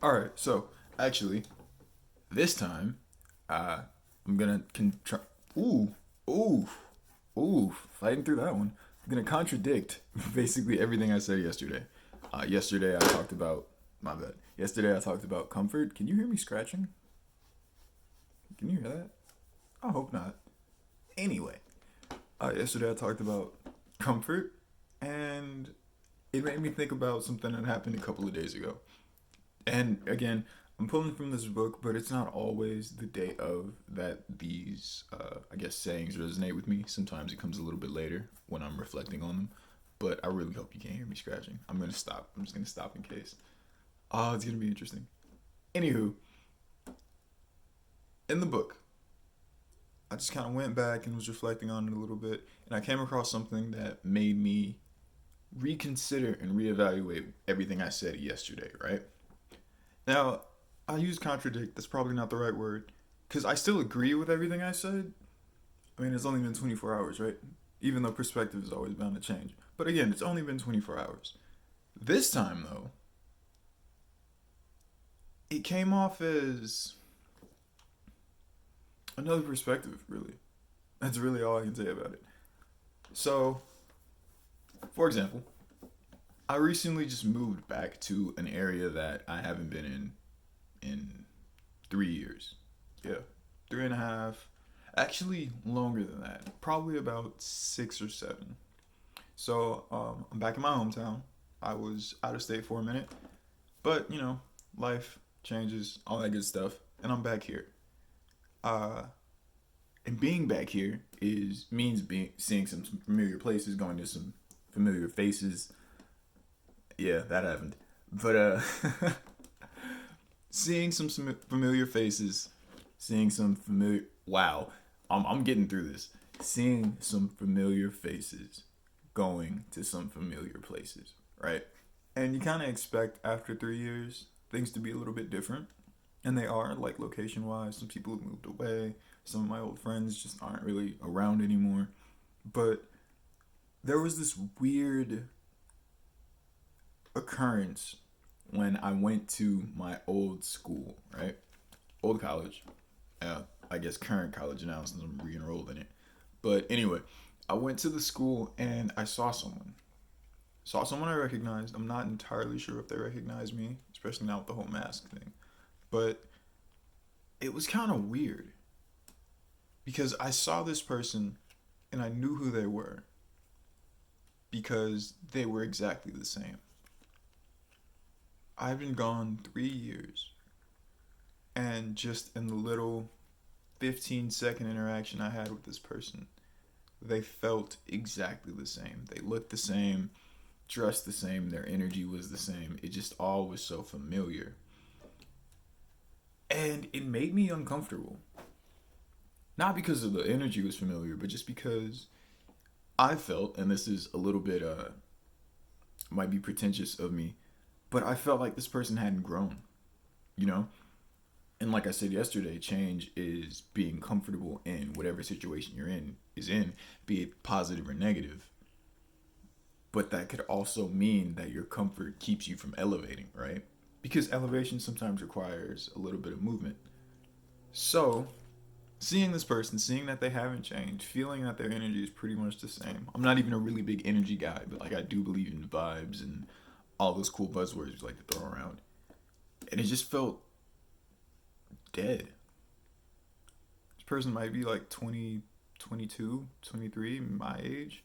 All right, so actually, this time, uh, I'm gonna ooh, ooh, fighting through that one. I'm gonna contradict basically everything I said yesterday. Yesterday I talked about my bad. Yesterday I talked about comfort. Can you hear me scratching? Can you hear that? I hope not. Anyway, yesterday I talked about comfort, and it made me think about something that happened a couple of days ago. And again, I'm pulling from this book, but it's not always the day of that these, I guess, sayings resonate with me. Sometimes it comes a little bit later when I'm reflecting on them. But I really hope you can't hear me scratching. I'm gonna stop. I'm just gonna stop in case. Oh, it's gonna be interesting. Anywho, in the book, I just kind of went back and was reflecting on it a little bit, and I came across something that made me reconsider and reevaluate everything I said yesterday. Right now, I use contradict. That's probably not the right word, because I still agree with everything I said. I mean, it's only been 24 hours, right? Even though perspective is always bound to change. But again, it's only been 24 hours. This time, though, it came off as another perspective, really. That's really all I can say about it. So, for example, I recently just moved back to an area that I haven't been in 3 years. Yeah, three and a half. Actually, longer than that. Probably about 6 or 7. So I'm back in my hometown. I was out of state for a minute, but life changes, all that good stuff, and I'm back here. Uh, and being back here is means being seeing some familiar places, going to some familiar faces. Yeah, that happened. But seeing some familiar faces, seeing some familiar. Wow, I'm getting through this. Seeing some familiar faces, going to some familiar places, right? And you kind of expect after 3 years things to be a little bit different, and they are, like location wise. Some people have moved away. Some of my old friends just aren't really around anymore. But there was this weird occurrence when I went to my old school, right? Old college. I guess current college now since I'm re-enrolled in it. But anyway, I went to the school and I saw someone. Saw someone I recognized. I'm not entirely sure if they recognized me, especially now with the whole mask thing. But it was kind of weird because I saw this person and I knew who they were because they were exactly the same. I've been gone 3 years, and just in the little 15-second interaction I had with this person, they felt exactly the same. They looked the same, dressed the same, their energy was the same. It just all was so familiar. And it made me uncomfortable. Not because of the energy was familiar, but just because I felt, and this is a little bit might be pretentious of me, but I felt like this person hadn't grown, you know? And like I said yesterday, change is being comfortable in whatever situation you're in is in, be it positive or negative. But that could also mean that your comfort keeps you from elevating, right? Because elevation sometimes requires a little bit of movement. So, seeing this person, seeing that they haven't changed, feeling that their energy is pretty much the same. I'm not even a really big energy guy, but like I do believe in vibes and all those cool buzzwords you like to throw around. And it just felt dead. This person might be like 20, 22, 23, my age,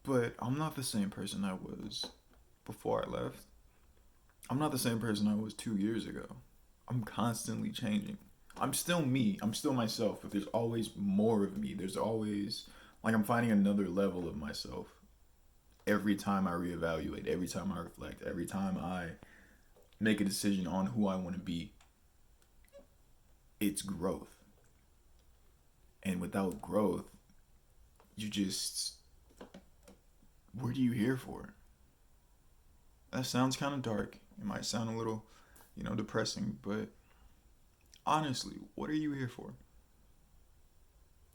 but I'm not the same person I was before I left. I'm not the same person I was 2 years ago. I'm constantly changing. I'm still me. I'm still myself, but there's always more of me. There's always, like, I'm finding another level of myself every time I reevaluate, every time I reflect, every time I make a decision on who I want to be. It's growth. And without growth, you just, what are you here for? That sounds kind of dark. It might sound a little, depressing, but honestly, what are you here for?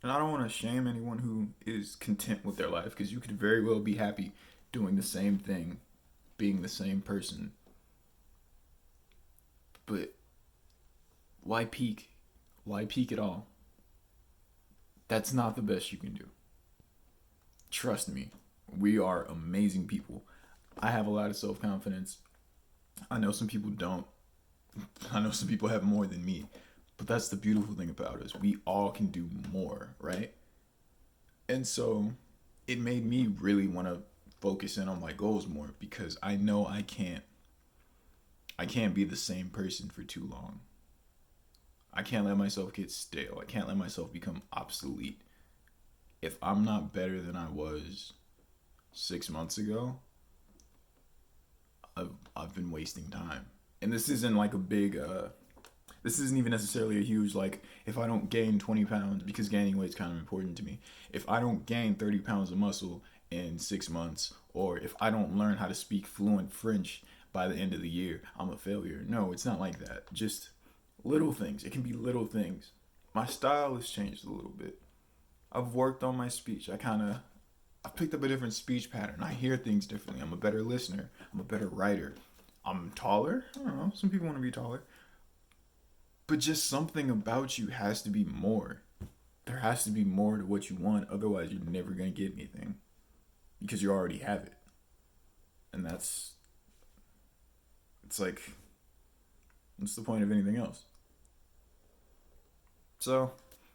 And I don't want to shame anyone who is content with their life because you could very well be happy doing the same thing, being the same person But why peak? Why peak at all? That's not the best you can do. Trust me, we are amazing people. I have a lot of self confidence. I know some people don't. I know some people have more than me. But that's the beautiful thing about us. We all can do more, right? And so it made me really want to focus in on my goals more because I know I can't be the same person for too long. I can't let myself get stale. I can't let myself become obsolete. If I'm not better than I was 6 months ago, I've been wasting time. And this isn't like a big this isn't even necessarily a huge, like, if I don't gain 20 pounds, because gaining weight is kind of important to me. If I don't gain 30 pounds of muscle in 6 months, or if I don't learn how to speak fluent French by the end of the year, I'm a failure. No, it's not like that. Just little things. It can be little things. My style has changed a little bit. I've worked on my speech. I've picked up a different speech pattern. I hear things differently. I'm a better listener. I'm a better writer. I'm taller. I don't know. Some people want to be taller. But just something about you has to be more. There has to be more to what you want. Otherwise, you're never going to get anything. Because you already have it. And it's like, what's the point of anything else? So,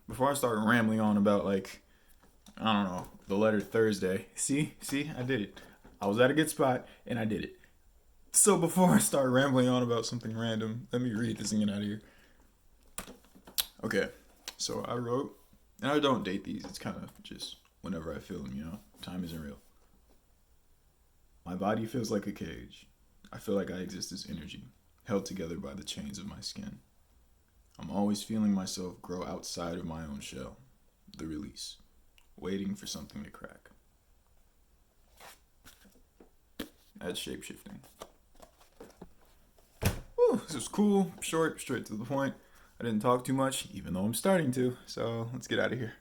before I start rambling on about, like, I don't know, the letter Thursday. See, I did it. I was at a good spot, and I did it. So before I start rambling on about something random, let me read this and get out of here. Okay, so I wrote, and I don't date these. It's kind of just whenever I feel them, Time isn't real. My body feels like a cage. I feel like I exist as energy, held together by the chains of my skin. I'm always feeling myself grow outside of my own shell, the release, waiting for something to crack. That's shapeshifting. Whew, this was cool, short, straight to the point. I didn't talk too much, even though I'm starting to, so let's get out of here.